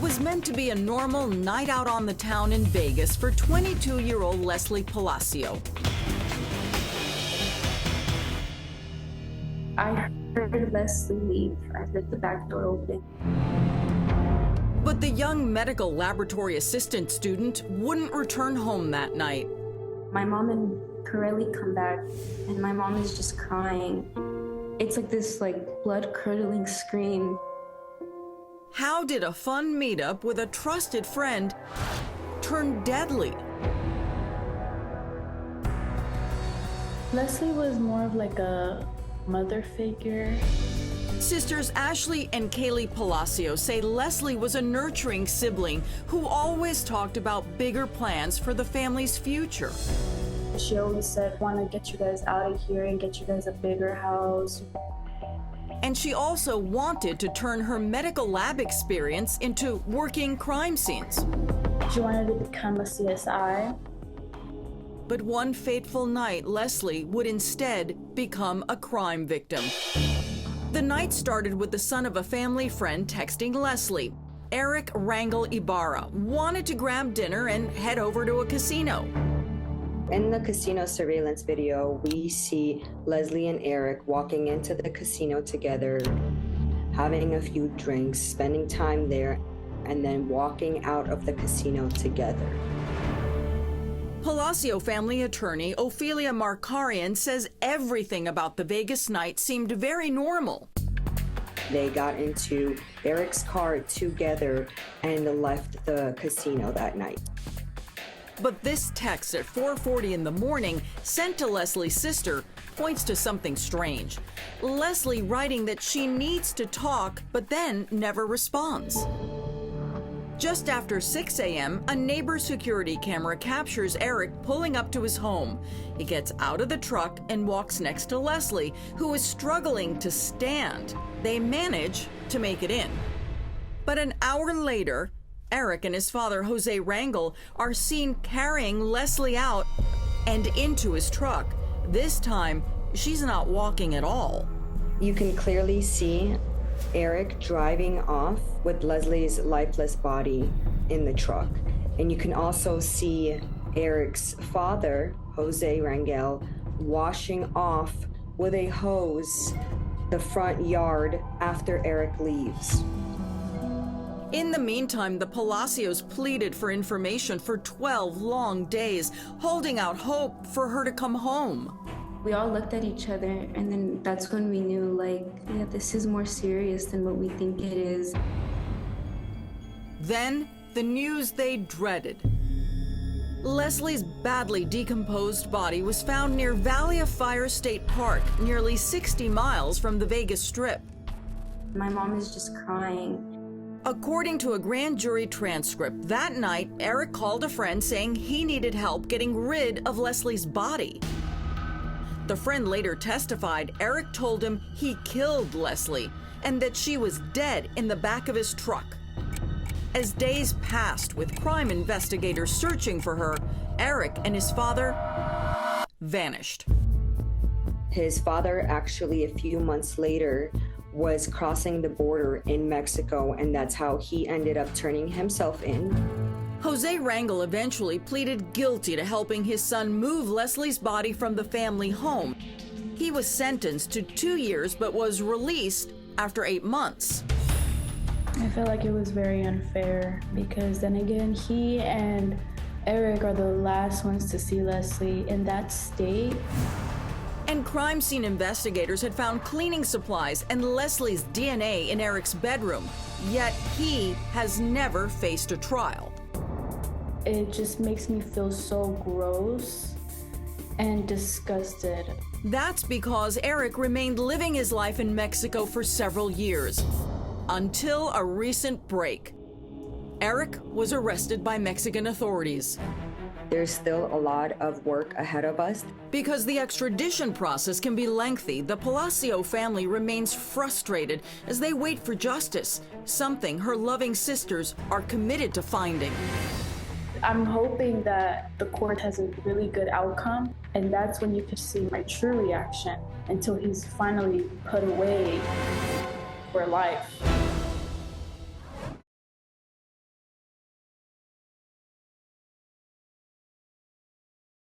was meant to be a normal night out on the town in Vegas for 22-year-old Lesley Palacio. I heard Lesley leave. I heard the back door open. But the young medical laboratory assistant student wouldn't return home that night. My mom and Corelli come back, and my mom is just crying. It's like this blood-curdling scream. How did a fun meetup with a trusted friend turn deadly? Lesley was more of like a mother figure. Sisters Ashley and Kaylee Palacio say Lesley was a nurturing sibling who always talked about bigger plans for the family's future. She always said, "I want to get you guys out of here and get you guys a bigger house." And she also wanted to turn her medical lab experience into working crime scenes. She wanted to become a CSI. But one fateful night, Lesley would instead become a crime victim. The night started with the son of a family friend texting Lesley. Eric Rangel Ibarra wanted to grab dinner and head over to a casino. In the casino surveillance video, we see Lesley and Eric walking into the casino together, having a few drinks, spending time there, and then walking out of the casino together. Palacio family attorney Ophelia Markarian says everything about the Vegas night seemed very normal. They got into Eric's car together and left the casino that night. But this text at 4:40 in the morning sent to Lesley's sister points to something strange. Lesley writing that she needs to talk, but then never responds. Just after 6 a.m., a neighbor's security camera captures Eric pulling up to his home. He gets out of the truck and walks next to Lesley, who is struggling to stand. They manage to make it in. But an hour later, Eric and his father, Jose Rangel, are seen carrying Lesley out and into his truck. This time, she's not walking at all. You can clearly see Eric driving off with Lesley's lifeless body in the truck. And you can also see Eric's father, Jose Rangel, washing off with a hose the front yard after Eric leaves. In the meantime, the Palacios pleaded for information for 12 long days, holding out hope for her to come home. We all looked at each other, and then that's when we knew, yeah, this is more serious than what we think it is. Then, the news they dreaded. Lesley's badly decomposed body was found near Valley of Fire State Park, nearly 60 miles from the Vegas Strip. My mom is just crying. According to a grand jury transcript, that night, Eric called a friend saying he needed help getting rid of Lesley's body. The friend later testified Eric told him he killed Lesley and that she was dead in the back of his truck. As days passed with crime investigators searching for her, Eric and his father vanished. His father actually a few months later was crossing the border in Mexico, and that's how he ended up turning himself in. Jose Rangel eventually pleaded guilty to helping his son move Lesley's body from the family home. He was sentenced to 2 years but was released after 8 months. I felt like it was very unfair because then again, he and Eric are the last ones to see Lesley in that state. And crime scene investigators had found cleaning supplies and Lesley's DNA in Eric's bedroom, yet he has never faced a trial. It just makes me feel so gross and disgusted. That's because Eric remained living his life in Mexico for several years, until a recent break. Eric was arrested by Mexican authorities. There's still a lot of work ahead of us. Because the extradition process can be lengthy, the Palacio family remains frustrated as they wait for justice, something her loving sisters are committed to finding. I'm hoping that the court has a really good outcome, and that's when you could see my true reaction until he's finally put away for life.